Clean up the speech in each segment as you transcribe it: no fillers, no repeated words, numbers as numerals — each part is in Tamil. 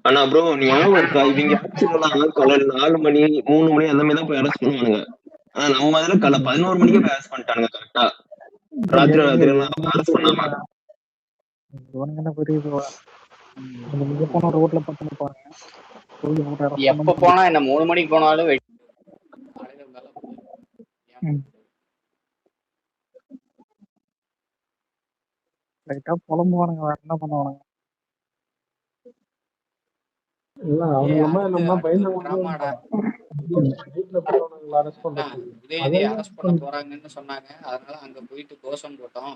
ஆனா ப்ரோ ஞாபகம் இருக்கா? இவங்க ஆட்சிலாம் காலையில 4 மணி, 3 மணி அந்த மாதிரி தான் போய் அரெஸ்ட் பண்ணுவானுங்க. ஆனா நம்ம இதுல காலைல 11 மணிக்கே போய் அரெஸ்ட் பண்ணிட்டானுங்க கரெக்ட்டா. ராத்திரி ராத்திரிலாம் அரெஸ்ட் பண்ணாம. இவனுங்க என்ன பெரிய இதுவா? நீங்க போன ரோட்ல பத்து நிப்பாங்க. எப்ப போனா என்ன 3 மணிக்கு போனாலும் லைட்டா புலம்புவானுங்க, வேற என்ன பண்ணுவானுங்க? அரெஸ்ட் பண்ண போறாங்கன்னு சொன்னாங்க. அதனால அங்க போயிட்டு கோஷம் போட்டோம்.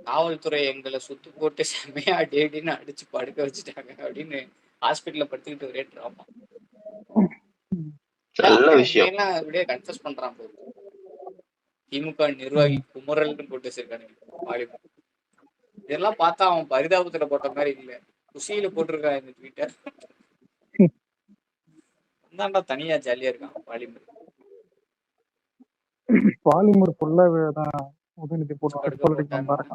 காவல்துறை எங்களை சுத்து போட்டு செம்மையா அடின்னு அடிச்சு படுக்க வச்சுட்டாங்க அப்படின்னு ஹாஸ்பிட்டல்ல படுத்துக்கிட்டு ஒரே டிராமா. நல்ல விஷயம். அப்படியே கன்ஃபஸ் பண்றான் போது. திமுக நிர்வாகி குமரல்னு போட்டு வச்சிருக்கானுங்க வாலிபன். இதெல்லாம் பார்த்தா அவன் பரிதாபத்துல போட்ட மாதிரி இல்ல, குஷியில போட்டிருக்கான் இந்த ட்விட்டர். தாண்டா தனியா ஜாலியா இருக்கான் வாலிபன். பாலிமர் ஃபுல்லாவே தான் உதயநிதி போட்டு பாருங்க.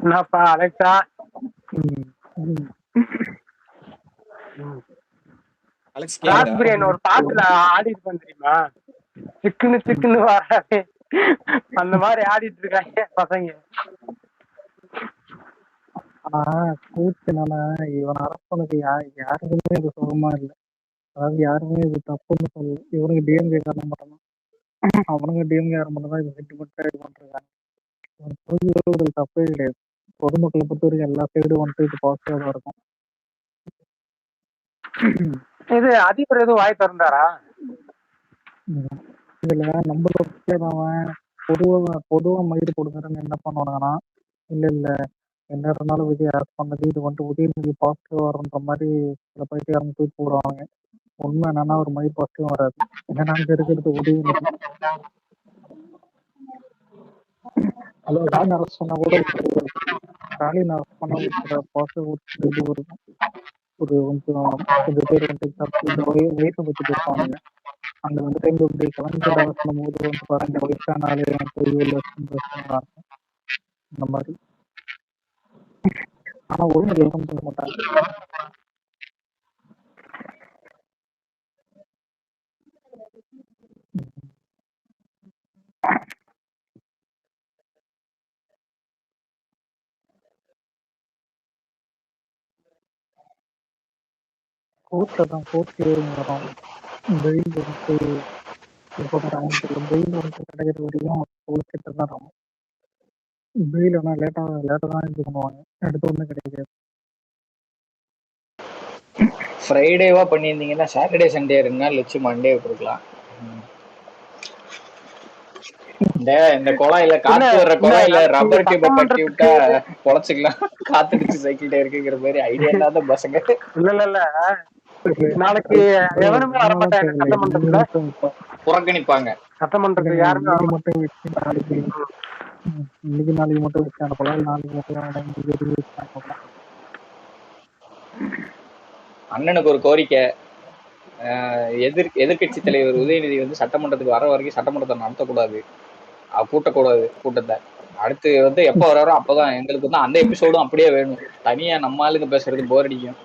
என்னப்பா அலெக்சா? ராஸ்பிரியன் ஒரு பாட்டுல ஆடிட்டு இருப்பான் தெரியுமா? சிக்குன்னு சிக்குன்னு வராது, அந்த மாதிரி ஆடிட்டு இருக்காங்க பசங்க. ஆனா கூத்துனால இவன் அரசனுக்கு யாருக்குமே இது சுகமா இல்லை. அதாவது யாருமே இது தப்புன்னு சொல்லு. இவனுக்கு டிஎம்கே காரணம் மட்டும்தான், அவனுங்க டிஎம்கே காரணம் மட்டும்தான் இது சென்டிமெண்டா இது பண்றாங்க. இவன் தப்பே கிடையாது. பொதுமக்களை பொறுத்த வரைக்கும் எல்லா சைடும் வந்துட்டு இது பாசிட்டிவா தான் இருக்கும். இது அதிபர் எதுவும் வாய் திறந்தாரா? இதுல நம்மள பொதுவா மயிறு கொடுக்குறேன்னு என்ன பண்ணுவாங்கன்னா, இல்ல என்ன இருந்தாலும் விஜய் அரெஸ்ட் பண்ணது இது வந்துட்டு உதயநிதி பாசிட்டிவ் வருன்ற மாதிரி சில பைத்தியாரங்க தூக்கி போடுவாங்க. உண்மை என்னன்னா ஒரு மயிர் பாசிட்டிவ் வராது. ஏன்னா அங்க இருக்கிறது உதயநிதி. ஸ்டாலின் அரெஸ்ட் பண்ணா கூட ஸ்டாலின் அரெஸ்ட் பண்ணா ஒரு பாசிட்டிவ் இது இருக்கும். ஒரு கொஞ்சம் பேர் வந்துட்டு வயசை பத்தி பேசுவாங்க. அந்த வந்து டைம்ல வந்து கலைஞர் அரசு போது வந்து பாருங்க வயசானாலே இந்த மாதிரி. ஆனா ஒழுங்கு எதுவும் பண்ண மாட்டாங்க. கோர்ட்ல தான் கோர்ட் ஹியரிங் வரும். வெயில் வந்துட்டு வெயில் வந்துட்டு கிடைக்கிற வரையும் கோர்ட் கிட்ட தான் இருக்கும். வெயில் ஆனால் லேட்டா தான் இது பண்ணுவாங்க, அடுத்த ஒன்றும் கிடைக்காது. ஃப்ரைடேவா பண்ணியிருந்தீங்கன்னா சாட்டர்டே சண்டே 2 நாள் வச்சு மண்டே விட்டுருக்கலாம். இந்த குழாயில காத்து வர்ற குழாயில ரப்பர் டியூப கட்டி விட்டா பொழைச்சிக்கலாம், காத்தடிச்சு சைக்கிள் இருக்குங்கிற மாதிரி ஐடியா இல்லாத பசங்க. இல்ல நாளைக்கு எவனுமே வரமாட்டாங்க சட்டமன்றத்துல, புறக்கணிப்பாங்க. சட்டமன்றத்துக்கு யாருமே மட்டும் இன்னைக்கு நாளைக்கு மட்டும் வச்சு அனுப்பலாம், நாளைக்கு மட்டும். அண்ணனுக்கு ஒரு கோரிக்கை, எதிர்கட்சி தலைவர் உதயநிதி வந்து சட்டமன்றத்துக்கு வர வரைக்கும் சட்டமன்றத்தை நடத்தக்கூடாது, கூட்டக்கூடாது கூட்டத்தை. அடுத்து வந்து எப்போ வர்றாரோ அப்போதான் எங்களுக்கு வந்து அந்த எபிசோடும் அப்படியே வேணும். தனியா நம்ம ஆளுங்க பேசுறது போர் அடிக்கும்.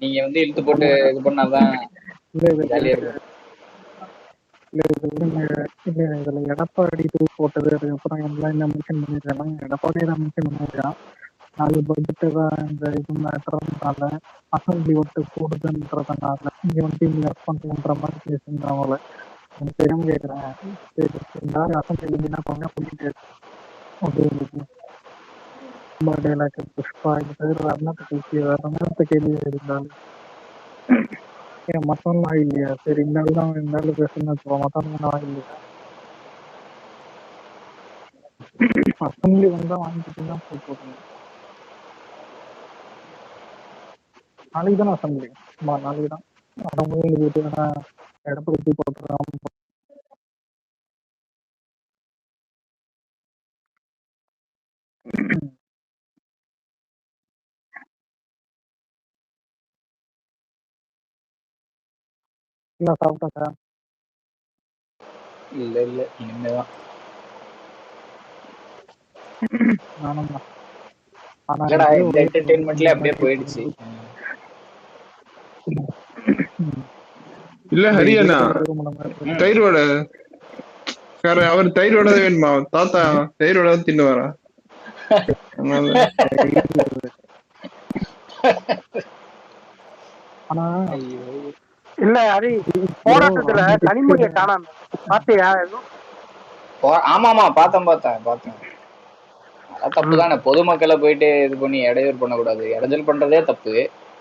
நீங்க வந்து இழுத்து போட்டு இது பண்ணாதான் ஜாலியா இருக்கும். இதுல எடப்பாடி போட்டது அதுக்கப்புறம் எல்லாம் என்ன மென்ஷன் பண்ணிருக்காங்க. எடப்பாடி தான் மென்ஷன் பண்ணிருக்கான். நாலு பட்ஜெட்டு தான் இந்த இது மேட்டர்னால அசம்பிளி ஒட்டு கூடுதுன்றதுனால இங்க வந்து இங்க ரெஸ்பான்ஸ் பண்ற மாதிரி பேசுறவங்கள எனக்கு தெரியாம கேட்கறேன். எல்லாரும் அசம்பிளி என்ன பண்ண சொல்லிட்டு டைலாக் புஷ்பா இது தவிர வர்ணத்தை கேள்வி இருந்தாலும் ஏன் மத்தவங்களாம் இல்லையா? சரி இந்த ஆள் தான் இந்த ஆள் பேசுன்னு வச்சுக்கோங்க, மத்தவங்க இல்லையா? அசம்பிளி வந்தா வாங்கிட்டு தான் போட்டு நாளைக்கு தானே அசம்பிளி. நாளைக்கு தான் அவங்க எழுதிட்டு வேணா எடப்பாடி போட்டுருக்கான். இல்லை சாப்பிட்டா சார். இல்ல இல்ல இனிமேதான். நானும் தான். ஆனா இல்லடா இதுல இந்த ஒரே ஒரு என்டர்டெயின்மெண்ட்லயே அப்படியே மாதிரி போயிடுச்சு. இல்ல இந்த ஹரியண்ணா இதுல திருமணம் மாதிரி இருக்கு. தயிர் வடை அவர் தயிர் வடை தான் வேணுமா? தாத்தா தயிர் வடை தான் தின்னு வரா. அதனால ஆனா ஐயோ இல்ல அது போராட்டத்துல கனிமொழியை காணாம பாத்தியா? எதுவும் ஆமாமா பார்த்தேன். அதான் தப்பு தானே. பொதுமக்களை போயிட்டு இது பண்ணி இடையூறு பண்ணக்கூடாது. இடைஞ்சல் பண்றதே தப்பு.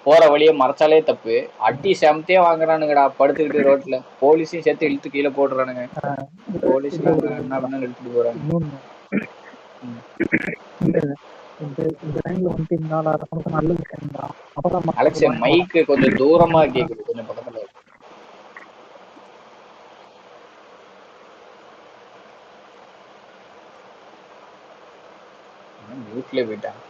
போற வழியை மறைச்சாலே தப்பு. அடி செமத்தையே வாங்குறானுங்கடா படுத்துக்கிட்டு ரோட்ல. போலீஸையும் சேர்த்து இழுத்து கீழே போடுறானுங்க. போலீஸ்ல என்ன பண்ணாலும் இழுத்துட்டு போறாங்க. இன்னொன்னு இந்த டைம்ல வந்துட்டு இந்த நாள் அரசாங்கம் நல்ல விஷயம் தான். அப்பதான் அலெக்ஸ் மைக்கு கொஞ்சம் தூரமா கேக்குது, கொஞ்சம் பக்கத்துல. மியூட்ல போயிட்டான்.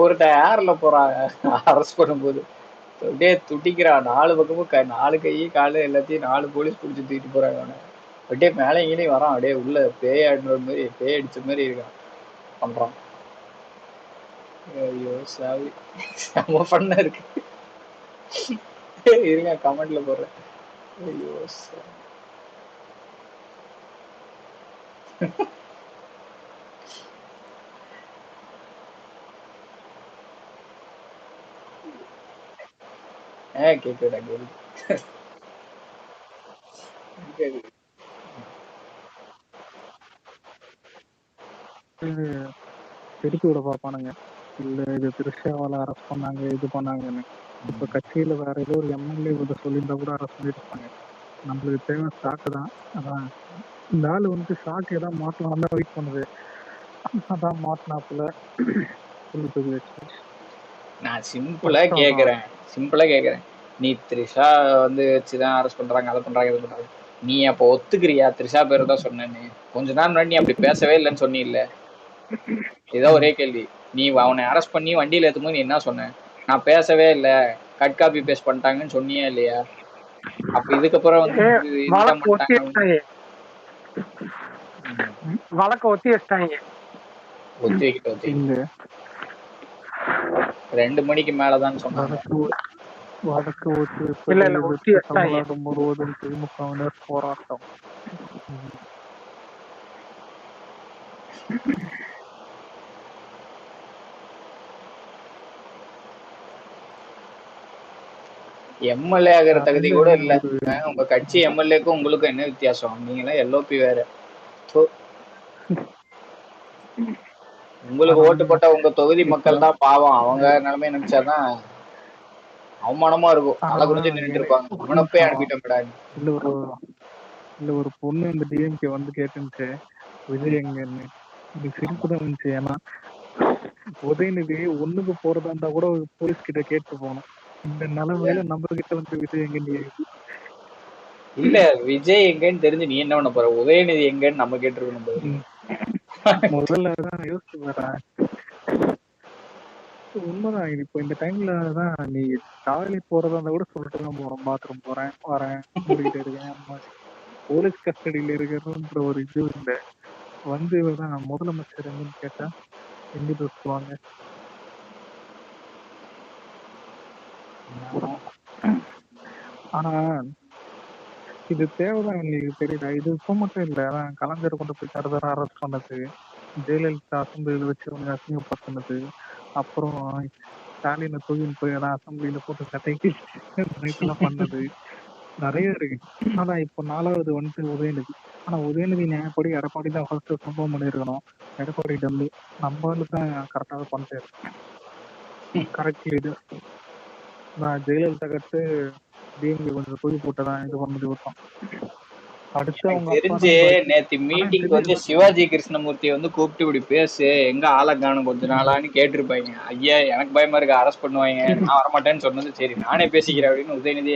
ஒருத்தன் ஏர்ல போறாங்க அரெஸ்ட் பண்ணும்போது அப்படியே துட்டிக்கிறான். 4 பக்கமும் 4 கை காலு எல்லாத்தையும் 4 போலீஸ் பிடிச்சி தூக்கிட்டு போறாங்க. அவனை அப்படியே மேலே இங்கேயும் வரான். அப்படியே உள்ள பேய் ஆடுற மாதிரி பேய் அடிச்ச மாதிரி இருக்கான் பண்றான். ஐயோ சாவி செம பண்ண இருக்கு. இருங்க கமெண்ட்ல போடுறேன். ஐயோ கேக்குதா கேக்குது. திருப்பி விட பாப்பானுங்க. இல்ல இது திருஷாவால அரெஸ்ட் பண்ணாங்க இது பண்ணாங்கன்னு. இப்ப கட்சியில வேற ஏதோ ஒரு எம்எல்ஏ இதை சொல்லியிருந்தா கூட அரெஸ்ட் பண்ணிருப்பாங்க. நம்மளுக்கு தேவை ஷாக்கு தான். அதான் இந்த ஆளு வந்து ஷாக்கு ஏதாவது மாட்டலாம் தான் வெயிட் பண்ணுது. அதான் மாட்டினாப்புல சொல்லி தூக்கி வச்சு. நான் சிம்பிளா கேக்குறேன். நீ த்ரிஷா வந்து வச்சுதான் அரெஸ்ட் பண்றாங்க, அதை பண்றாங்க, இது பண்றாங்க. நீ அப்ப ஒத்துக்கிறியா த்ரிஷா பேரு தான் சொன்னேன்னு? கொஞ்ச நேரம் முன்னாடி நீ அப்படி பேசவே இல்லைன்னு சொன்னில்ல. இதான் ஒரே கேள்வி. நீ அவனை அரெஸ்ட் பண்ணி வண்டியில ஏத்தும்போது நீ என்ன சொன்ன? நான் பேசவே இல்லை, கட் காப்பி பேஸ்ட் பண்ணிட்டாங்கன்னு சொன்னியா இல்லையா? அப்ப இதுக்கப்புறம் வந்து வழக்கு ஒத்தி வச்சிட்டாங்க. ஒத்தி வைக்கிட்டு 2 மணிக்கு மேலதான் சொன்னாங்க. வழக்கு ஒத்தி தமிழ்நாடு முழுவதும் திமுகவினர் போராட்டம். எம்எல்ஏ ஆகிற தகுதி கூட இல்ல. உங்க கட்சி எம்எல்ஏக்கும் உங்களுக்கும் என்ன வித்தியாசம்? நீங்க எல்ஓபி வேற. உங்களுக்கு ஓட்டு போட்ட உங்க தொகுதி மக்கள் தான் பாவம். அவங்க நிலைமை நினைச்சாதான் அவமானமா இருக்கும். தலை குடிஞ்சு நின்றுட்டு இருப்பாங்க. இவனப்பே அனுப்பிட்டோம். இல்ல ஒரு பொண்ணு இந்த டிஎம்கே வந்து கேட்டுச்சு விஜய் எங்கன்னு. எனக்கு சிரிப்பு தான் இருந்துச்சு. ஏன்னா உதயநிதி ஒண்ணுக்கு போறதா இருந்தா கூட போலீஸ் கிட்ட கேட்டு போகணும். இந்த நிலைமையில நம்ம கிட்ட வந்து விஜய் எங்கன்னு இல்ல விஜய் எங்கன்னு தெரிஞ்சு நீ என்ன பண்ண போற? உதயநிதி எங்கன்னு நம்ம கேட்டுருக்கணும். முதல்ல தான் யோசிச்சு வரேன். உண்மைதான். இப்போ இந்த டைம்ல தான் நீ டாய்லெட் போறதா இருந்தா கூட சொல்லிட்டு தான் போறோம். பாத்ரூம் போறேன் வரேன் மூடிக்கிட்டு இருக்கேன். போலீஸ் கஸ்டடியில இருக்கிறன்ற ஒரு இது இல்லை. வந்து தான் முதலமைச்சர் எங்கன்னு கேட்டா எங்க பேசுவாங்க. ஆனா இது தேவைதான் எங்களுக்கு தெரியல. இது இப்ப மட்டும் இல்ல. அதான் கலைஞர் கொண்டு போய் தரதர அரெஸ்ட் பண்ணது, ஜெயலலிதா அசம்பிளியில வச்சு அவங்க அசிங்கப்படுத்தினது, அப்புறம் ஸ்டாலினை தூக்கின்னு போய் அதான் அசம்பிளியில போட்டு கட்டைக்கு பண்ணது நிறைய இருக்கு. ஆனா இப்போ 4வது வந்துட்டு உதயநிதி. ஆனா உதயநிதி நியாயப்படி எடப்பாடி தான் ஃபர்ஸ்ட் சம்பவம் பண்ணிருக்கணும். எடப்பாடி டம்மி. நம்மளுக்கு தான் கரெக்டாக பண்ணிட்டாரு. Correct leader. நான் ஜெயலலிதா கட்டு டிஎம்கே கொஞ்சம் தூக்கி போட்டுதான் இது பண்ணி விட்டோம். அடுத்து அவங்க தெரிஞ்சு நேத்து மீட்டிங் வந்து சிவாஜி கிருஷ்ணமூர்த்தி வந்து கூப்பிட்டு இப்படி பேசு, எங்க ஆளை காணும் கொஞ்ச நாளான்னு கேட்டிருப்பாங்க. ஐயா எனக்கு பயமா இருக்கு, அரெஸ்ட் பண்ணுவாங்க, நான் வரமாட்டேன்னு சொன்னது. சரி நானே பேசிக்கிறேன் அப்படின்னு உதயநிதி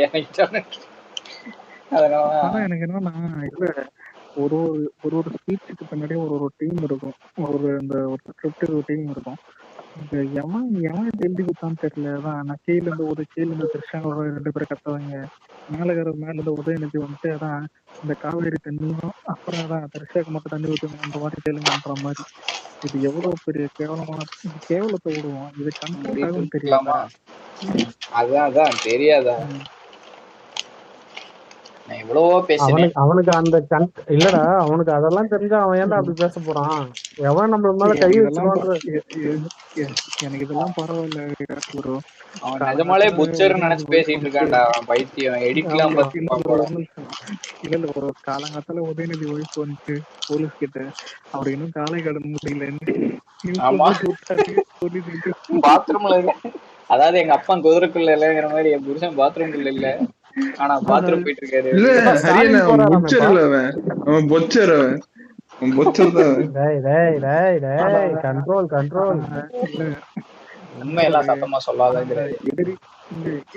அதனால ஆனா எனக்கு என்னன்னா இல்ல ஒரு ஒரு ஒரு ஒரு ஸ்பீச்சுக்கு பின்னாடியே ஒரு ஒரு டீம் இருக்கும். ஒரு ஸ்கிரிப்ட் டீம் இருக்கும். இந்த எவன் எவன் இதை எழுதி கொடுத்தான்னு தெரியல. அதான் நான் கீழ இருந்து திருஷாங்களோட 2 பேரும் கத்துவாங்க. மேல இருந்து உதயநிதி வந்துட்டு அதான் இந்த காவேரி தண்ணியும் அப்புறம் அதான் திருஷாக்கு மட்டும் தண்ணி ஊத்துங்க அந்த மாதிரி கேளுங்கன்ற மாதிரி. இது எவ்வளவு பெரிய கேவலமான இது கேவலத்தை விடுவோம். இது கண்டென்ட் இப்படி ஆகும் தெரியாதா? இருக்கலாமா? அதான் தெரியாதா? நான் எவ்வளவோ பேசினேன். அவனுக்கு அந்த இல்லடா, அவனுக்கு அதெல்லாம் தெரிஞ்சா அவன் ஏன்டா அப்படி பேச போறான்? எவன் நம்ம மேல கை எனக்கு இதெல்லாம் வச்சிருவான்ற. எனக்கு இதெல்லாம் பரவாயில்ல ப்ரோ. அவன் நிஜமாலே புச்சர்னு நினைச்சு பேசிட்டு இருக்கான்டா. அவன் பைத்தியம் எடிட்லாம் ஆமா. இல்ல ஒரு காலங்காத்தால உதயநிதி ஒய்ஃப் வந்துட்டு போலீஸ் கிட்ட அவர் இன்னும் காலை கடன் முடியலன்னு ஆமா. சொல்லிட்டு பாத்ரூம்ல இல்ல. அதாவது எங்க அப்பா குதிரைக்குள்ள இல்லங்கிற மாதிரி என் புருஷன் பாத்ரூம்குள்ள இல்ல, ஆனா பாத்ரூம் போயிட்டு இருக்காரு. இல்ல ஹரியன் அவன் போறாராமே புச்சர் இல்ல அவன் பொச்சர் அவன் பொச்சர் தான். கண்ட்ரோல். உண்மையெல்லாம் சத்தமா சொல்லாதங்கிறாரு.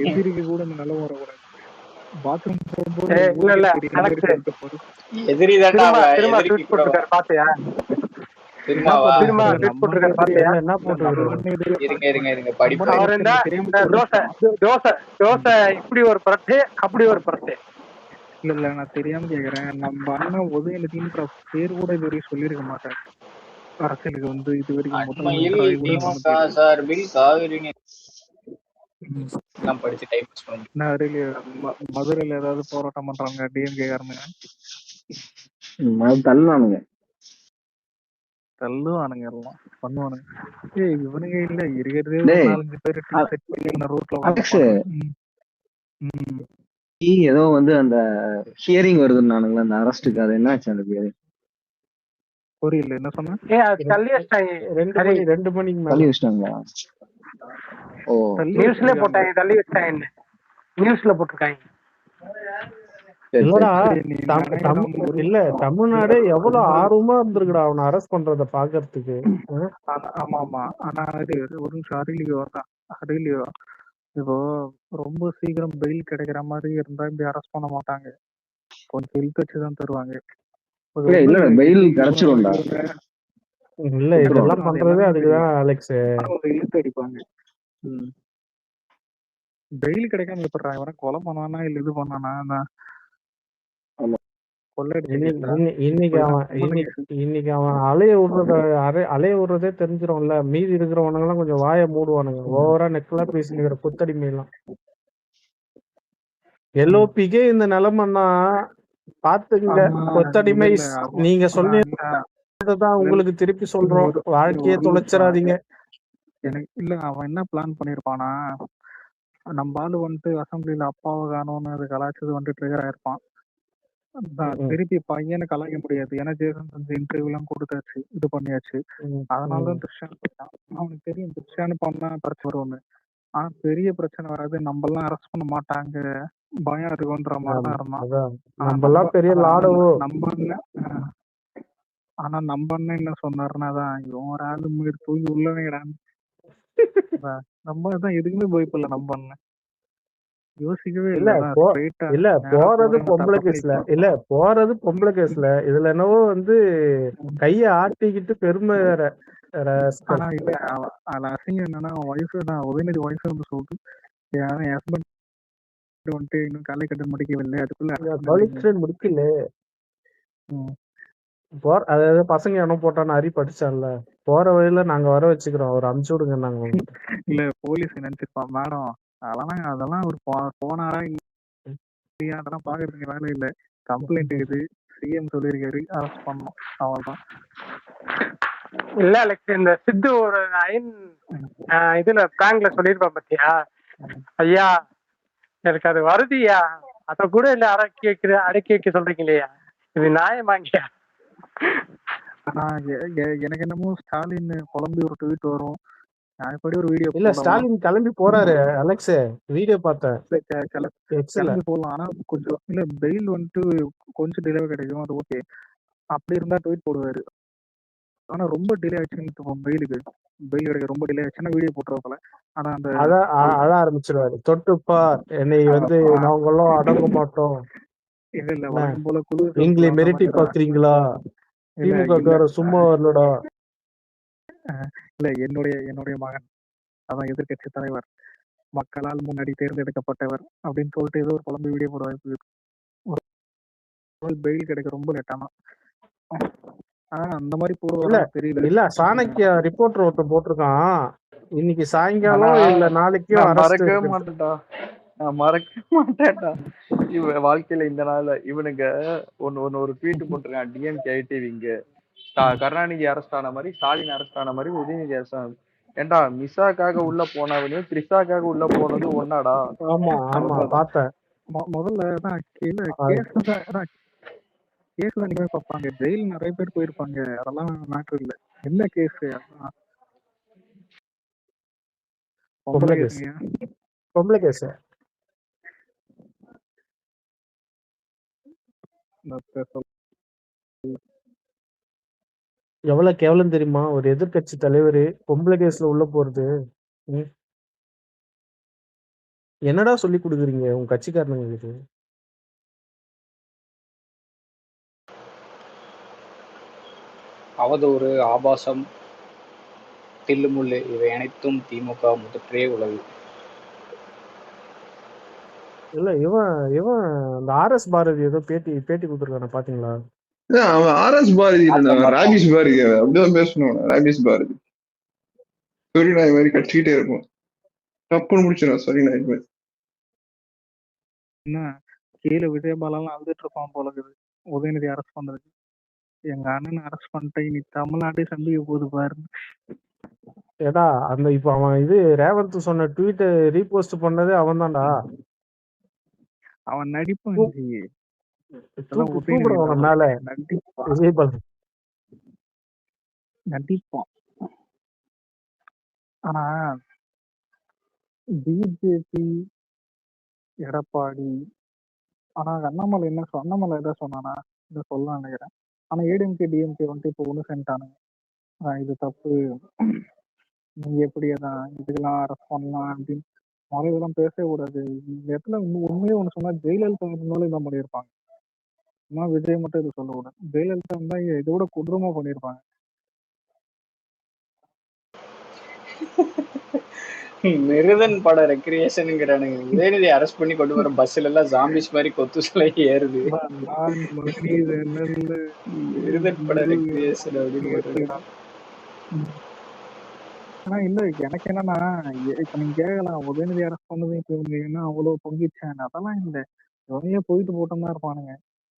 எதிரிக்கு கூட நல்ல வரக்கூடாது. பாத்ரூம் இல்ல எதிரி தாண்டா அவன். திரும்ப எதிரிக்கு ட்வீட் கூட போட்டுருக்காரு பாத்தியா? திரும்பவா? திரும்ப ட்வீட் போட்டுருக்காரு பாத்தியா? இருங்க படிப்பு. அவர் என்ன தோசை இப்படி ஒரு பரட்டு அப்படி ஒரு பரட்டு. இல்ல நான் தெரியாம கேக்குறேன். நம்ம அண்ணன் உதயநிதின்ற பேர் கூட இது வரைக்கும் சொல்லியிருக்க மாட்டாரு அரசியலுக்கு வந்து இது வரைக்கும். அண்மையில் திமுக சார்பில் காவிரி படிச்சு டைப் பண்ணி மதுரையில ஏதாவது போராட்டம் பண்றாங்க டிஎம்கே காரனுங்க தள்ளுவானுங்க எல்லாம் பண்ணுவானுங்க. இவனுங்க இல்ல இருக்கிறதே 4-5 பேர் செட் பண்ணி ரூட்ல ஏதோ வந்து அந்த ஹியரிங் வருதுன்னானுங்களா அந்த அரஸ்டுக்கு, அது என்ன ஆச்சு அந்த ஹியரிங்? புரியல என்ன சொன்ன? தள்ளி வச்சிட்டாங்க 2 மணிக்கு மேல. தள்ளி வச்சிட்டாங்களா? ஓ நியூஸ்ல போட்டாங்க, தள்ளி வச்சிட்டாங்க. நியூஸ்ல போட்டிருக்காங்க. இல்லடா இல்ல தமிழ்நாடு எவ்வளவு ஆர்வமா இருந்திருக்குடா அவனை அரெஸ்ட் பண்றத பாக்குறதுக்கு. ஆமா ஆனா ஒரு நிமிஷம் அருளியோ இப்போ ரொம்ப சீக்கிரம் பெயில் கிடைக்கிற மாதிரி இருந்தா இப்படி அரெஸ்ட் பண்ண மாட்டாங்க. கொஞ்சம் இழுத்து வச்சுதான் தருவாங்க. இல்ல பெயில் கிடைச்சிரும்டா. இல்ல இதெல்லாம் பண்றதே அதுக்குதான் அலெக்ஸ். இழுத்து அடிப்பாங்க. பெயில் கிடைக்காம எப்படிறாங்க? இவரை கொலை பண்ணானா இல்ல இது பண்ணானா? இன்னைக்கு அவன் அலைய விடுறதே தெரிஞ்சிரும்ல. மீதி இருக்கிறவனுங்க எல்லாம் கொஞ்சம் வாயை மூடுவானுங்க. ஓவரா நெக்லாம் பேசிக்கிற குத்தடிமை எல்லாம். எல்ஓபிக்கே இந்த நிலைமைன்னா பாத்துங்க. கொத்தடிமை நீங்க சொன்னதான் உங்களுக்கு திருப்பி சொல்றோம். வாழ்க்கையை தொலைச்சிடாதீங்க. எனக்கு இல்ல அவன் என்ன பிளான் பண்ணிருப்பானா, நம்ம ஆளு வந்துட்டு அசம்பிளில அப்பாவை காணோன்னு அது கலாச்சது வந்துட்டு ட்ரிகர் ஆயிருப்பான். திருப்பி பையனை கலாய்க்க முடியாது. ஏன்னா ஜேசன் செஞ்ச இன்டர்வியூ எல்லாம் கொடுத்தாச்சு, இது பண்ணியாச்சு. அதனாலதான் திருஷான் பண்ணான். அவனுக்கு தெரியும் திருஷான்னு பண்ணா பிரச்சனை வரும்னு. ஆனா பெரிய பிரச்சனை வராது, நம்ம எல்லாம் அரெஸ்ட் பண்ண மாட்டாங்க, பயம் இருக்குன்ற மாதிரிதான் இருந்தான். ஆனா நம்ம அண்ணன் என்ன சொன்னாருன்னாதான் இவன் ஒரு ஆளு மீறி தூக்கி உள்ளவேடான்னு. நம்ம தான் எதுக்குமே பயப்படல. நம்ம அண்ணன் யோசிக்கவே இல்ல. போறது பொம்பளை கேஸ்ல இதுல என்னவோ வந்து கைய ஆட்டிக்கிட்டு பெருமை வேற. ஆனா இல்ல அதுல அசிங்கம் என்னன்னா ஒய்ஃப் தான் உதயநிதி ஒய்ஃப் வந்து சொல்லுது என் ஹஸ்பண்ட் வந்துட்டு இன்னும் காலை கட்ட முடிக்கவில்லை, அதுக்குள்ள முடிக்கல. அதாவது பசங்க என்ன போட்டான்னு அரி படிச்சான்ல, போற வழியில நாங்க வர வச்சுக்கிறோம், அவர் அனுப்பிச்சு விடுங்க. நாங்க இல்ல போலீஸ் நினைச்சிருப்பான் மேடம், அதெல்லாம் ஒரு போனாரா இல்லையா அதெல்லாம் பாக்குறதுக்கு வேலை இல்ல. கம்ப்ளைண்ட் இருக்குது, சிஎம் சொல்லியிருக்காரு, அரெஸ்ட் பண்ணோம், அவ்வளவுதான். இல்ல அலெக்ஸ், இந்த சித்து ஒரு இதுல பிராங்க்ல சொல்லிருப்பா பாத்தியா, ஐயா எனக்கு அது வருதுயா, அத கூட இல்ல அடக்கி வைக்க சொல்றீங்க இல்லையா, இது நியாயமாங்கயா. ஆனா எனக்கு என்னமோ ஸ்டாலின் குழம்பி ஒரு ட்வீட் வரும், எப்படி ஒரு வீடியோ இல்ல ஸ்டாலின் கிளம்பி போறாரு அலெக்ஸ், வீடியோ பார்த்தேன். கிளம்பி போடலாம், ஆனா கொஞ்சம் இல்ல பெயில் வந்துட்டு கொஞ்சம் டிலே கிடைக்கும், அது ஓகே. அப்படி இருந்தா ட்வீட் போடுவாரு. ஆனா ரொம்ப டிலே ஆயிடுச்சுன்னு பெயில் கிடைக்க ரொம்ப டிலே ஆயிடுச்சுன்னா வீடியோ போட்டுருவாங்கல. ஆனா அந்த அதான் ஆரம்பிச்சிருவாரு, தொட்டுப்பா என்னை வந்து நாங்களும் அடங்க மாட்டோம், இல்ல இல்ல என்ன வழக்கம் போல குழு எங்களை சொல்ற மிரட்டி மாதிரி தான். பாக்குறீங்களா? இல்ல திமுக இல்ல கார சும்மா வரலடா. இல்ல என்னுடைய மகன் அதான் எதிர்க்கட்சி தலைவர், மக்களால் முன்னாடி தேர்ந்தெடுக்கப்பட்டவர் அப்படின்னு சொல்லிட்டு ஏதோ ஒரு குழம்பு வீடியோ போட வாய்ப்பு இருக்கு. ஒரு பெயில் கிடைக்க ரொம்ப லேட் ஆனா அந்த மாதிரி இல்ல போடுவாரா தெரியல. இல்ல சாணக்கியா ரிப்போர்ட்டர் ஒருத்தன் போட்டிருக்கான், இன்னைக்கு ஆனா சாயங்காலம் இல்ல நாளைக்கோ நான் அரெஸ்ட் மறக்கவே இருக்கு. மாட்டேன்டா. நான் மறக்கவே மாட்டேன்டா. இவன் வாழ்க்கையில இந்த நாள்ல இவனுங்க ஒன்னு ஒரு ட்வீட் போட்டிருக்கான். டிஎம்கே ஐடிவிங்க கருணாநிதி அரெஸ்ட் ஆன மாதிரி, ஸ்டாலின் அரெஸ்ட் ஆன மாதிரி, உதயநிதி அரெஸ்ட் ஆன. ஏண்டா மிசாக்காக உள்ள போனவனையும் த்ரிஷாக்காக உள்ள போனது ஒன்னாடா? ஆமா ஆமா பார்த்தேன். முதல்ல தான் கேஸ் தான் கேஸ் தான் நீங்க பார்ப்பாங்க. ஜெயில் நிறைய பேர் போயிருப்பாங்க, அதெல்லாம் மேட்டர் இல்ல. என்ன கேஸ்? பொம்பளை கேஸுங்க. பொம்பளை கேஸ் எவ்வளவு கேவலம் தெரியுமா? ஒரு எதிர்க்கட்சி தலைவர் பொம்பளை கேஸ்ல உள்ள போறது. என்னடா சொல்லி கொடுக்குறீங்க உங்க கட்சிக்காரனுங்களுக்கு? அவதூறு, ஆபாசம், தில்லுமுள்ளு இவை அனைத்தும் திமுக முதற்றே உலகு. இல்ல இவன் இவன் அந்த RS பாரதி ஏதோ பேட்டி கொடுத்துருக்கான பாத்தீங்களா? அவன் RS பாரதி ராபிஸ் பாரதி அப்படிதான் பேசணும். ராபிஸ் பாரதி சொரி நாய் மாதிரி கட்டிக்கிட்டே இருக்கும். தப்புன்னு முடிச்சிடும் சொரி நாய் மாதிரி. என்ன கீழே விஜயபாலாம் அழுதுட்டு இருப்பான் போல இருக்குது உதயநிதி அரெஸ்ட் பண்றதுக்கு. எங்க அண்ணன் அரெஸ்ட் பண்ணிட்டு இனி தமிழ்நாட்டே சந்திக்க போகுது பாரு. ஏடா அந்த இப்ப அவன் இது ரேவந்த் சொன்ன ட்வீட் ரீபோஸ்ட் பண்ணதே அவன் தான்டா. அவன் நடிப்பான் மேல நடிப்பான். ஆனா பிஜேபி, எடப்பாடி, ஆனா அண்ணாமலை அண்ணாமலை எதாவது சொன்னானா இதை சொல்லலாம் நினைக்கிறேன். ஆனா ஏடிஎம்கே டிஎம்கே வந்துட்டு இப்போ ஒண்ணு சென்ட்டானுங்க. இது தப்பு, நீங்க எப்படி அதான் இதுக்கெல்லாம் அரெஸ்ட் பண்ணலாம் அப்படின்னு முதல்ல இதெல்லாம் பேசவே கூடாது. இந்த இடத்துல உண்மையே ஒண்ணு சொன்னா ஜெயலலிதா இருந்தாலும் இதான் பண்ணியிருப்பாங்க. சும்மா விஜய் மட்டும் இது சொல்லக்கூடாது. ஜெயலலிதா இருந்தா இதோட கொடூரமா பண்ணியிருப்பாங்க. மிருதன் பட ரெக்ரியேஷனுங்கிறானுங்க. உதயநிதி அரெஸ்ட் பண்ணி கொண்டு வர பஸ்ல எல்லாம் ஜாம்பிஸ் மாதிரி கொத்து சிலை ஏறுது. மிருதன் பட ரெக்ரியேஷன் அப்படின்னு. ஆனா இல்ல எனக்கு என்னன்னா, இப்ப நீங்க கேட்கலாம் உதயநிதி அரெஸ்ட் பண்ணது இப்ப இவங்க என்ன அவ்வளவு பொங்கிச்சான்னு. அதெல்லாம் இல்ல, இவனையே போயிட்டு போட்டோம்தான் இருப்பானுங்க.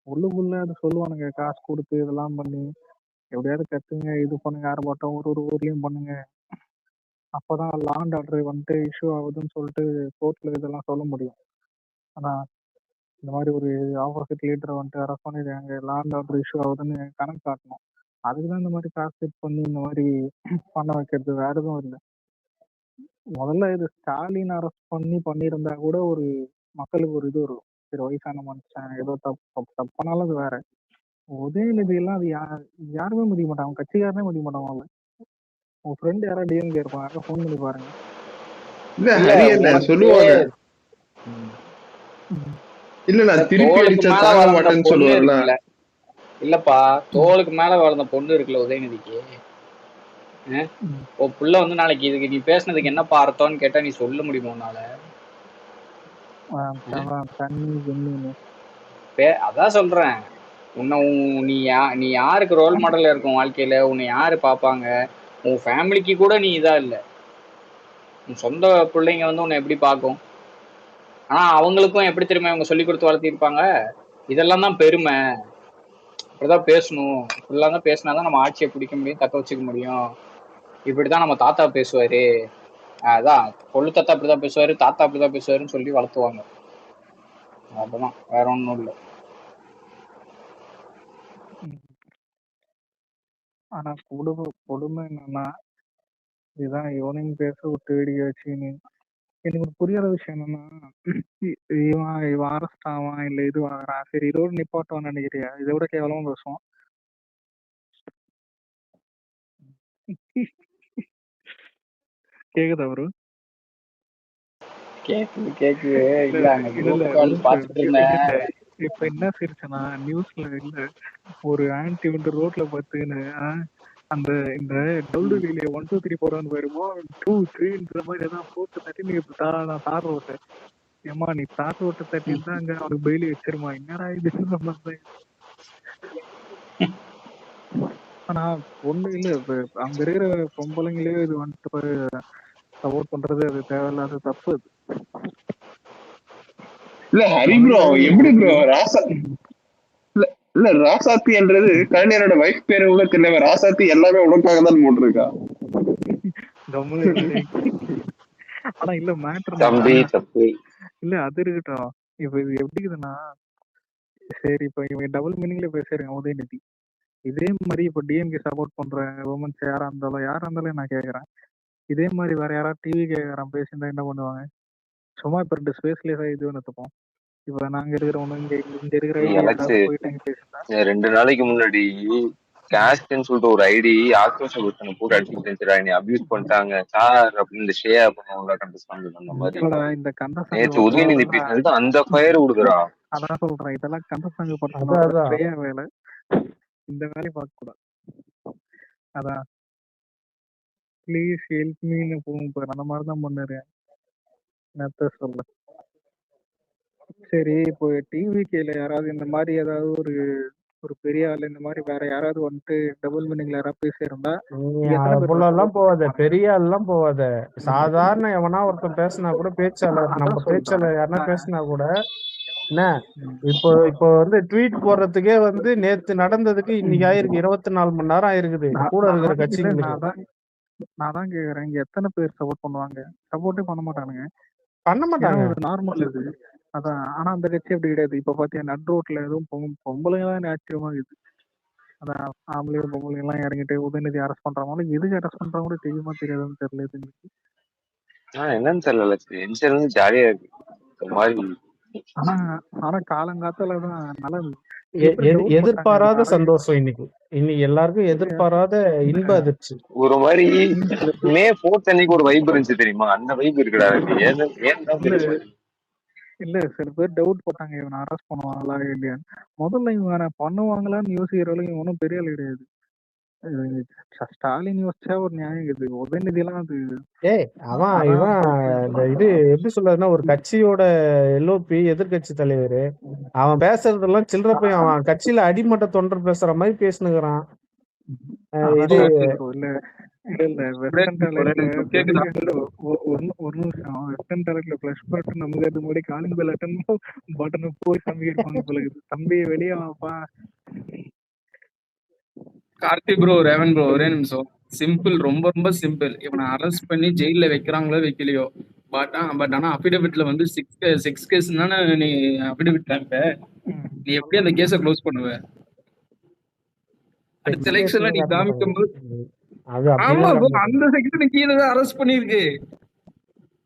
உள்ளுக்குள்ள அது சொல்லுவானுங்க, காசு கொடுத்து இதெல்லாம் பண்ணி எப்படியாவது கத்துங்க, இது பண்ணுங்க, ஆர்ப்பாட்டம் ஒரு ஊர்லயும் பண்ணுங்க, அப்பதான் லா அண்ட் ஆர்டர் வந்துட்டு இஷ்யூ ஆகுதுன்னு சொல்லிட்டு கோர்ட்ல இதெல்லாம் சொல்ல முடியும். ஆனா இந்த மாதிரி ஒரு ஆப்போசிட் லீடரை வந்துட்டு அரெஸ்ட் பண்ணிருக்காங்க, லா அண்ட் ஆர்டர் இஷ்யூ ஆகுதுன்னு கணக்கு காட்டணும். அதுக்குதான் இந்த மாதிரி காசு பண்ணி இந்த மாதிரி பண்ண வைக்கிறது, வேற எதுவும் இல்லை. முதல்ல இது ஸ்டாலின் அரெஸ்ட் பண்ணியிருந்தா கூட ஒரு மக்களுக்கு ஒரு இது வரும், சரி வயசான மனுஷன் ஏதோ தப்பானாலும் அது வேற. உதயநிதி எல்லாம் அது யாருமே மதிக்க மாட்டாங்க, அவங்க கட்சிக்காரனே மதிக்க மாட்டாங்க. உங்க ஃப்ரெண்ட் யாராவது டிஎம்கே இருப்பாங்க, ஃபோன் பண்ணி பாருங்க. சொல்லுவாங்க இல்ல நான் திருப்பி அடிச்சா தாங்க மாட்டேன்னு சொல்லுவாங்கல்ல. இல்லப்பா, தோளுக்கு மேல வளர்ந்த பொண்ணு இருக்குல்ல உதயநிதிக்கு, உன் புள்ள வந்து நாளைக்கு இதுக்கு நீ பேசுனதுக்கு என்னப்பா அர்த்தம்னு கேட்டா நீ சொல்ல முடியுமா உன்னால? அதான் சொல்றேன், உன்னை நீ யாருக்கு ரோல் மாடல்ல இருக்கும் வாழ்க்கையில? உன்னை யாரு பாப்பாங்க? உன் ஃபேமிலிக்கு கூட நீ இதா இல்ல, உன் சொந்த பிள்ளைங்க வந்து உன்னை எப்படி பார்க்கும்? ஆனா அவங்களுக்கும் எப்படி தெரியுமா இவங்க சொல்லி கொடுத்து வளர்த்திருப்பாங்க, இதெல்லாம் தான் பெருமை, இப்படிதான் பேசணும், இப்படிலாம் தான் பேசினாதான் நம்ம ஆட்சியை பிடிக்க முடியும், தக்க வச்சுக்க முடியும், இப்படிதான் நம்ம தாத்தா பேசுவாரு, அதான் கொள்ளு தாத்தா அப்படிதான் பேசுவாரு, தாத்தா அப்படிதான் பேசுவாருன்னு சொல்லி வளர்த்துவாங்க. அப்பதான், வேற ஒண்ணும் இல்லை. ஆனா கொடுமை என்னன்னா, இதுதான் இவனையும் பேச விட்டு வேடிக்கை வச்சுன்னு. எனக்கு ஒரு புரியாத விஷயம் என்னன்னா, இவன் அரெஸ்ட் ஆவான் இல்ல இது ஆகிறான், சரி இதோட நிப்பாட்டுவான்னு நினைக்கிறியா? இதை விட கேவலமா பேசுவான். கேக்குதா அவரு? கேக்குது இல்ல, அங்க பாத்துட்டு இருந்தேன். இப்ப என்ன சிரிச்சனா நியூஸ்ல இல்ல ஒரு ஆன்டி வந்து ரோட்ல பார்த்துன்னு அந்த இந்த டபிள்யூடில 1 2 3 4 வருமோ 2 3ன்ற மாதிரி ஏதாவது போட்டு தட்டி நீ தார் ரோட்டை ஏமா நீ தார் ரோட்டை தட்டி தான் அங்க அவனுக்கு பெயிலி வச்சிருமா என்னடா இதுன்ற மாதிரி. ஆனா ஒண்ணு இல்ல இப்ப அங்க இருக்கிற பொம்பளைங்களே இது வந்துட்டு சப்போர்ட் பண்றது அது தேவையில்லாத தப்பு அது. இல்ல ஹரி ப்ரோ எப்படி ப்ரோ ராசா இல்ல இல்ல ராசாத்தி என்றது கலைஞரோட வைஃப் பேரு கூட தெரியல. ராசாத்தி எல்லாமே உனக்காக தான் போட்டிருக்கா. ஆனா இல்ல மேட்டர் இல்ல அது இருக்கட்டும். இப்ப இது எப்படி இருக்குதுன்னா சரி இப்ப இவங்க டபுள் மீனிங்ல பேசுறாங்க உதயநிதி. இதே மாதிரி இப்ப டிஎம்கே சப்போர்ட் பண்ற உமன்ஸ் யாரா இருந்தாலும் நான் கேக்குறேன். இதே மாதிரி வேற யாராவது டிவி கேக்குறான் பேசியிருந்தா என்ன பண்ணுவாங்க? சும்மா இப்ப 2 ஸ்பேஸ்ல இது எடுத்துப்போம். இப்ப நாங்க இருக்கிறவங்க இங்க இருக்கிற போயிட்டு 2 நாளைக்கு முன்னாடி கேஸ்ட்னு சொல்லிட்டு ஒரு ஐடி ஆக்ரோஷ பர்சனை போட்டு அடிச்சுட்டு இருந்துச்சுடா, என்னை அபியூஸ் பண்ணிட்டாங்க சார் அப்படின்னு இந்த ஷேயா பண்ணுவாங்க கண்டஸ்டாண்ட் அந்த மாதிரி. இந்த நேற்று உதயநிதி பேசினதுக்கு அந்த ஃபயர் கொடுக்குறா. அதான் சொல்றேன் இதெல்லாம் கண்டஸ்டாண்ட் பண்ற வேலை. இந்த வேலையை பார்க்க கூடாது. அதான் ப்ளீஸ் ஹெல்ப் மீன்னு போகும் அந்த மாதிரி தான் பண்ணுறேன். என்னத்த சொல்ல. சரி இப்போ டிவிகேல யாராவது இந்த மாதிரி ஏதாவது ஒரு பெரிய ஆள் இந்த மாதிரி வேற யாராவது வந்துட்டு டபுள் மீனிங்ல யாராவது பேசியிருந்தா எல்லாம் போவாத, பெரிய ஆள் எல்லாம் போவாத, சாதாரண எவனா ஒருத்தன் பேசினா கூட பேச்சாளர் நம்ம பேச்சாளர் யாருன்னா பேசினா கூட என்ன இப்போ வந்து ட்வீட் போடுறதுக்கே வந்து நேத்து நடந்ததுக்கு இன்னைக்கு ஆயிருக்கு 24 மணி நேரம் ஆயிருக்குது கூட இருக்கிற கட்சிகளுக்கு. நான் தான் கேக்குறேன் இங்க எத்தனை பேர் சப்போர்ட் பண்ணுவாங்க? சப்போர்ட்டே பண்ண மாட்டானுங்க. நார்மல் இது அதான். ஆனா அந்த கட்சி அப்படி கிடையாது. இப்ப பாத்தியா நட் ரோட்ல எதுவும் பொம்பளைங்களாம் ஆச்சரியமா இருக்குது. அதான் ஆம்பளையும் பொம்பளைங்க எல்லாம் இறங்கிட்டு உதயநிதி அரெஸ்ட் பண்றாங்க. எதுக்கு அரெஸ்ட் பண்றாங்க கூட தெரியுமா தெரியாதுன்னு தெரியல. என்னன்னு தெரியல, ஜாலியா இருக்கு. ஆனா காலங்காத்தாலதான் நல்லது. எதிர்பாராத சந்தோஷம் இன்னைக்கு எல்லாருக்கும் எதிர்பாராத இன்ப அதிர்ச்சி. ஒரு மாதிரி மே 4th அன்னைக்கு ஒரு வைப் இருந்துச்சு தெரியுமா, அந்த வைப் இருக்குடா. இல்ல சில பேர் டவுட் போட்டாங்க இவனை அரெஸ்ட் பண்ணுவாங்களா இல்லையான்னு. முதல்ல இவனை பண்ணுவாங்களான்னு யோசிக்கிற அளவுக்கு இவனும் பெரிய ஆள் கிடையாது. ஸ்டாலின் யோசிச்சா ஒரு நியாயம் இருக்குது. உதயநிதி எல்லாம் அது இவன் இது எப்படி சொல்றதுன்னா ஒரு கட்சியோட எல்ஓபி எதிர்கட்சி தலைவர் அவன் பேசுறதெல்லாம் சில்லற போய் அவன் கட்சியில அடிமட்ட தொண்டர் பேசுற மாதிரி பேசுனுக்குறான். இது இல்ல வெஸ்டர்ன் டாலெண்ட்ல பிளஸ் பட்டன் நமக்கு அது முன்னாடி காலிங் பெல் பட்டன் போய் தம்பி இருப்பாங்க போல இருக்குது. தம்பி வெளியே வாப்பா. கார்த்தி ப்ரோ, ரேவன் ப்ரோ, ஒரே நிமிஷம். சிம்பிள், ரொம்ப ரொம்ப சிம்பிள். இவனை அரெஸ்ட் பண்ணி ஜெயில வைக்கிறாங்களோ வைக்கலையோ, பட் ஆனா அபிடவிட்ல வந்து 6 கேஸ் தானே நீ அபிடவிட் காமிப்ப. நீ எப்படி அந்த கேஸை க்ளோஸ் பண்ணுவ? அடுத்த எலெக்ஷன்ல நீ காமிக்கும் போது ஆமா ப்ரோ, அந்த செக்ஷன் கீழே தான் அரெஸ்ட் பண்ணிருக்கு.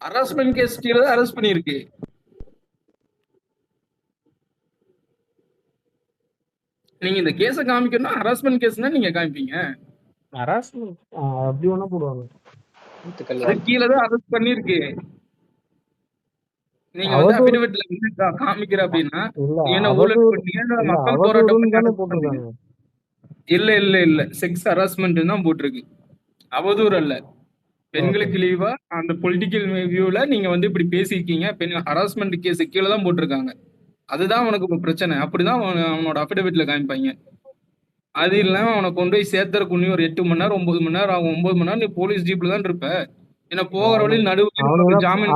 ஹராஸ்மெண்ட் கேஸ் கீழே தான் அரெஸ்ட் பண்ணிருக்கு. நீங்க இந்த கேஸ காமிக்கணும், ஹராஸ்மெண்ட் கேஸ்னா நீங்க காமிப்பீங்க. ஹராஸ்மெண்ட் அப்படி ஒண்ணா போடுவாங்க. அது கீழ தான் அரெஸ்ட் பண்ணிருக்கு. நீங்க வந்து அபிடவிட்ல வந்து காமிக்கிற அப்படின்னா என்ன ஊழல் பண்ணீங்க, மக்கள் போராட்டம் போட்டுருக்காங்க. இல்ல செக்ஸ் ஹராஸ்மெண்ட் தான் போட்டிருக்கு, அவதூறு அல்ல. பெண்களுக்கு லீவா அந்த பொலிட்டிக்கல் வியூல நீங்க வந்து இப்படி பேசியிருக்கீங்க. பெண் ஹராஸ்மெண்ட் கேஸ் கீழே தான் போட்டிருக்காங்க. அதுதான் அவனுக்கு பிரச்சனை. அப்படிதான் அவனோட அபிடவிட்ல காமிப்பாங்க. அது இல்லாம அவனை கொண்டு போய் சேர்த்தறக்கு இன்னும் ஒரு 8 மணி நேரம் 9 மணி நேரம் ஆகும். 9 மணி நேரம் நீ போலீஸ் ஜீப்ல தான் இருப்ப. ஏன்னா போகிற வழியில் நடுவில் ஜாமீன்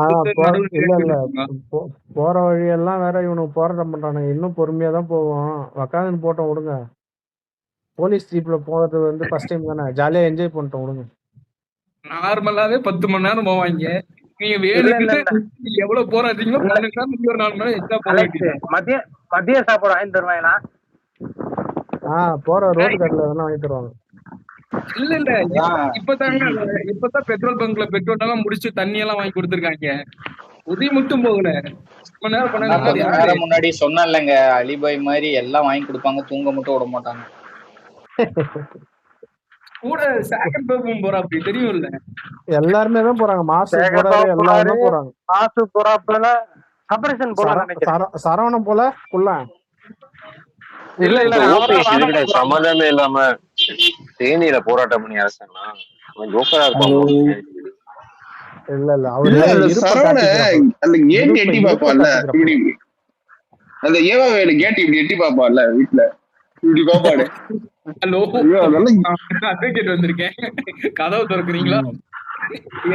போற வழியெல்லாம் வேற இவனுக்கு போராட்டம் பண்றானுங்க. இன்னும் பொறுமையா தான் போவோம், உக்காந்து போட்டோம் விடுங்க. போலீஸ் ஜீப்ல போறது வந்து ஃபர்ஸ்ட் டைம் தானே, ஜாலியா என்ஜாய் பண்ணிட்டோம் விடுங்க. நார்மலாவே 10 மணி நேரம் போவாங்க. நீங்க வேணும்னு எவ்வளவு போராட்டீங்களோ 4 மணி நேரம் எக்ஸ்ட்ரா போராட்டீங்க. மதியம் சாப்பாடு வாங்கி தருவாங்களா? போற ரோடு கடையில வேணா வாங்கி தருவாங்க. இல்ல இப்பதான் பெட்ரோல் பங்க்ல பெட்ரோல் எல்லாம் முடிச்சு தண்ணி எல்லாம் வாங்கி கொடுத்துருக்காங்க. உதவி மட்டும் போகல, முன்னாடி சொன்னேன்லங்க, அலிபாய் மாதிரி எல்லாம் வாங்கி கொடுப்பாங்க, தூங்க மட்டும் விட மாட்டாங்க. கூட சேகர் பாபுவும் போறா, அப்படி தெரியும் இல்ல? எல்லாருமே தான் போறாங்க. மாசு போறாரு, எல்லாரும் போறாங்க. மாசு போறாப்புல சபரேஷன் போல நினைக்கிறேன். சரவணம் போல புள்ள இல்ல இல்ல அவரா ஓபிஎஸ் வாதம் எதுக்கிட்ட பண்றாங்க. சம்மந்தமே இல்லாம தேனியில போராட்டம் பண்ணி அரசானா அவன் ஜோக்கரா இருப்பான் bro. இல்ல இல்ல அவரு இல்ல அந்த இருப்ப சரவண காட்டிக்கிறான் அந்த கேட் எட்டி இருப்ப பாப்பான்ல காட்டிக்கிறான் இப்படி அந்த ஏவா வேலை கேட் இப்படி எட்டி பாப்பான்ல வீட்டுல இப்படி பாப்பாடு. ஹலோ ஐயோ அதெல்லாம் அட்வொகேட் வந்திருக்கேன், கதவு திறக்கிறீங்களா?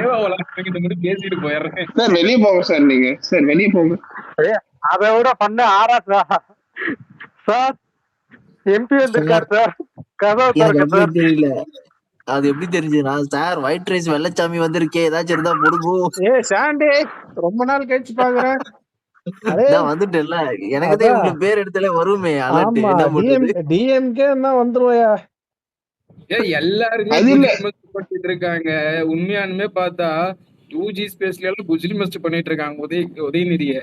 ஏவா வளர்க்கிட்ட மட்டும் பேசிட்டு போயிடுறேன். சார் வெளியே போங்க சார், நீங்க சார் வெளியே போங்க. அதை விட பண்ண ஆராசா சார் எம்பி வந்திருக்காரு சார், கதவு எனக்கு திறக்க அப்படி சார். தெரியல. அது எப்படி தெரிஞ்சுதுன்னா, சார் ஒயிட் ரைஸ் வெள்ளச்சாமி வந்திருக்கே, ஏதாச்சும் இருந்தா போடுங்க. ஏ சாண்டி ரொம்ப நாள் கழிச்சு பாக்குறேன். அடே நான் வந்துட்டேன்ல, எனக்கு தான் அதான் இவங்க பேர் எடுத்தாலே வருமே அலர்ட். ஆமா என்ன பண்றது? டிஎம்கே தான் வந்துருவையா. எல்லாருமே அது இல்ல பண்ணிட்டு இருக்காங்க. உண்மையானுமே பார்த்தா யூஜி ஸ்பேஸ்ல எல்லாம் குஜிலி மஸ்ட் பண்ணிட்டு இருக்காங்க உதயநிதிய.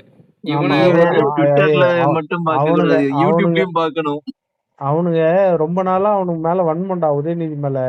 ஆமா இவனை ட்விட்டர்ல மட்டும் பார்க்க அவனுங்க கூடாது, அவனுங்க யூடியூப்லயும் பார்க்கணும். அவனுங்க ரொம்ப நாளா அவனுக்கு மேல வன்மண்டா உதயநிதி மேல.